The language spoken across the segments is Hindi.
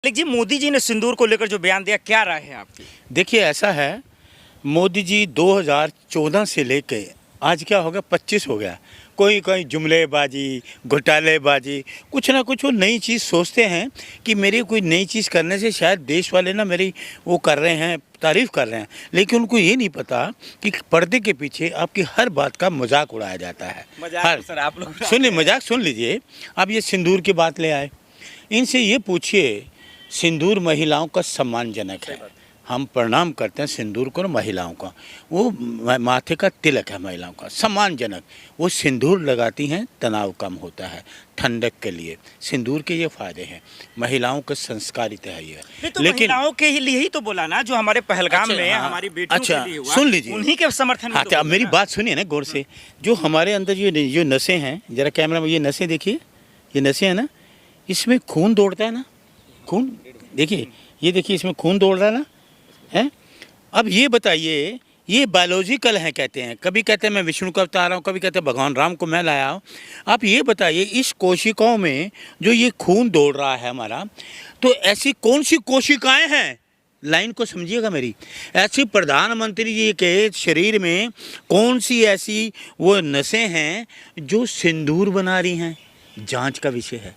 लेकिन जी मोदी जी ने सिंदूर को लेकर जो बयान दिया, क्या राय है आपकी? देखिए ऐसा है, मोदी जी 2014 से लेके आज क्या हो गया 25 हो गया, कोई कोई जुमलेबाजी घोटालेबाजी कुछ ना कुछ वो नई चीज़ सोचते हैं कि मेरी कोई नई चीज़ करने से शायद देश वाले ना मेरी वो कर रहे हैं, तारीफ़ कर रहे हैं, लेकिन उनको ये नहीं पता कि पर्दे के पीछे आपकी हर बात का मजाक उड़ाया जाता है। मजाक सर आप लोग सुनिए, मजाक सुन लीजिए। आप ये सिंदूर की बात ले आए, इनसे ये पूछिए सिंदूर महिलाओं का सम्मानजनक है, हम प्रणाम करते हैं सिंदूर को, महिलाओं का वो माथे का तिलक है, महिलाओं का सम्मानजनक। वो सिंदूर लगाती हैं, तनाव कम होता है, ठंडक के लिए सिंदूर के ये फायदे हैं, महिलाओं का संस्कारित है ये। तो लेकिन महिलाओं के लिए ही तो बोला ना, जो हमारे पहलगाम में हमारी बेटियों के लिए हुआ, सुन लीजिए, उन्हीं के समर्थन में। हाँ, मेरी बात सुनिए ना गौर से। जो हमारे अंदर जो नसें हैं, जरा कैमरा में ये नसें देखिए, ये नसें हैं ना, इसमें खून दौड़ता है ना, खून देखिए, ये देखिए इसमें खून दौड़ रहा है ना, है। अब ये बताइए, ये बायोलॉजिकल है कहते हैं, कभी कहते हैं मैं विष्णु का अवतार हूँ, कभी कहते हैं भगवान राम को मैं लाया हूँ। आप ये बताइए इस कोशिकाओं में जो ये खून दौड़ रहा है हमारा, तो ऐसी कौन सी कोशिकाएं हैं, लाइन को समझिएगा मेरी, ऐसी प्रधानमंत्री जी के शरीर में कौन सी ऐसी वो नसें हैं जो सिंदूर बना रही हैं, जाँच का विषय है।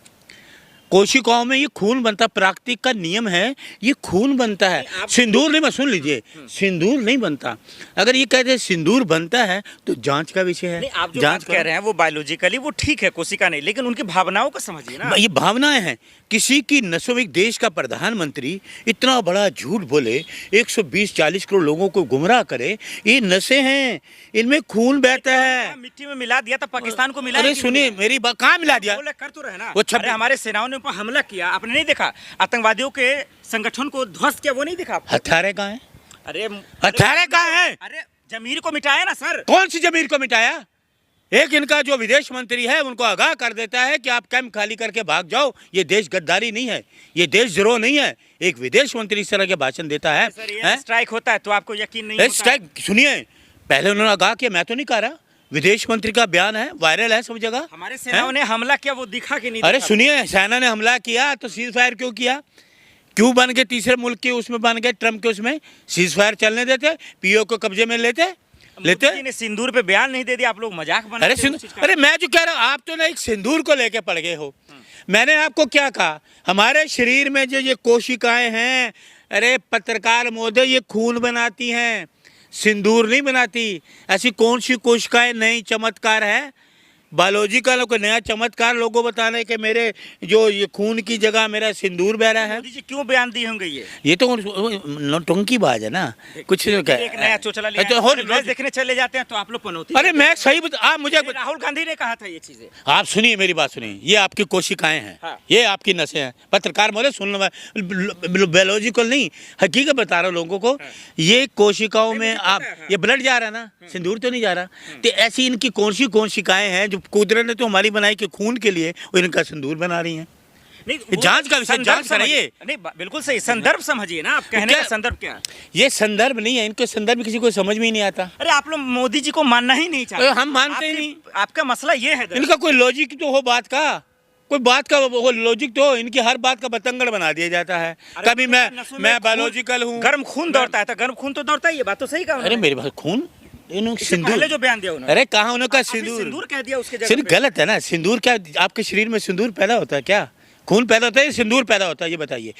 कोशिकाओं में ये खून बनता, प्राकृतिक का नियम है, ये खून बनता है, सिंदूर नहीं। सुन लीजिए, सिंदूर नहीं बनता। अगर ये कहते हैं सिंदूर बनता है तो जांच का विषय है। आप जो जांच कह रहे हैं वो बायोलॉजिकली वो ठीक है, कोशिका नहीं, लेकिन उनकी भावनाओं को समझिए ना। ये भावनाएं हैं, किसी की नसों में, देश का प्रधानमंत्री इतना बड़ा झूठ बोले, 120-40 करोड़ लोगों को गुमराह करे, ये नसें हैं, इनमें खून बहता है। मिट्टी में मिला दिया था, पाकिस्तान को मिला। अरे सुनिए मेरी बात, कहाँ मिला दिया? कर तो रहे ना, वो हमारे सेनाओं ने ऊपर हमला किया, आपने नहीं देखा? आतंकवादियों के संगठन को ध्वस्त किया, वो नहीं देखा? हथियारे कहाँ हैं? अरे हथियारे कहाँ हैं? अरे जमीर को मिटाया ना सर। कौन सी जमीर को मिटाया? एक इनका जो विदेश मंत्री है उनको आगाह कर देता है कि आप कैंप खाली करके भाग जाओ, ये देश गद्दारी नहीं है, ये देशद्रोह नहीं है। एक विदेश मंत्री इस तरह के भाषण देता है, स्ट्राइक होता है तो आपको यकीन नहीं होता? स्ट्राइक सुनिए, पहले उन्होंने आगाह किया, मैं तो नहीं कह रहा, विदेश मंत्री का बयान है, वायरल है सब जगह। हमारे सेनाओं ने हमला किया, वो दिखा कि नहीं? अरे सुनिए, सेना ने हमला किया तो सीज फायर क्यों किया? क्यों बन के तीसरे मुल्क के उसमें बन गए, ट्रम्प के उसमें सीज फायर चलने देते, पीओ को कब्जे में लेते। ने सिंदूर पे बयान नहीं दे दिया, आप लोग मजाक बना। अरे मैं जो कह रहा हूँ, आप तो ना एक सिंदूर को लेके पड़ गए हो। मैंने आपको क्या कहा, हमारे शरीर में जो ये कोशिकाएं हैं, अरे पत्रकार महोदय, ये खून बनाती हैं, सिंदूर नहीं बनाती। ऐसी कौन सी कोशिकाएं नई चमत्कार है, बायोलॉजिकल को नया चमत्कार लोगों बताने के मेरे जो ये खून की जगह मेरा सिंदूर बह रहा है। मोदी जी क्यों बयान दिए होंगे? ये तो नौटंकी बाज है ना, कुछ एक नया चोचला लिया, देखने चले जाते हैं तो आप लोग पनौती। अरे मैं सही आप मुझे, राहुल गांधी ने कहा था ये चीजें। आप सुनिए मेरी बात सुनिए, ये आपकी कोशिकाएं हैं, हाँ। ये आपकी नसें हैं, पत्रकार बोले सुन लो, बायोलॉजिकल नहीं, हकीकत बता रहा हूँ लोगों को। हाँ। ये कोशिकाओं में आप, ये ब्लड जा रहा है ना, सिंदूर तो नहीं जा रहा, तो ऐसी इनकी कौन सी कोशिकाएं हैं जो कुदरत ने तो हमारी बनाई कि खून के लिए वो इनका सिंदूर बना रही हैं। नहीं, जांच का विषय, जांच कराइए। नहीं बिल्कुल सही, संदर्भ समझिए ना, आप कहने का संदर्भ क्या है? ये संदर्भ नहीं है, इनके संदर्भ किसी को समझ में ही नहीं आता। अरे आप लोग मोदी जी को मानना ही नहीं चाहते। हम मानते ही नहीं। आपका मसला ये है, इनका कोई लॉजिक तो हो बात का, कोई बात का वो लॉजिक तो, इनकी हर बात का बतंगड़ बना दिया जाता है। कभी मैं बायोलॉजिकल हूँ, गर्म खून दौड़ता है, तो गर्म खून तो दौड़ता है, ये बात तो सही कहा। अरे मेरे पास खून, सिंदूर जो बयान दिया उन्होंने, अरे कहा उन्होंने सिंदूर कह दिया, उसके जगह गलत है ना। सिंदूर क्या आपके शरीर में सिंदूर पैदा होता है क्या? खून पैदा होता है, सिंदूर पैदा होता है, ये बताइए।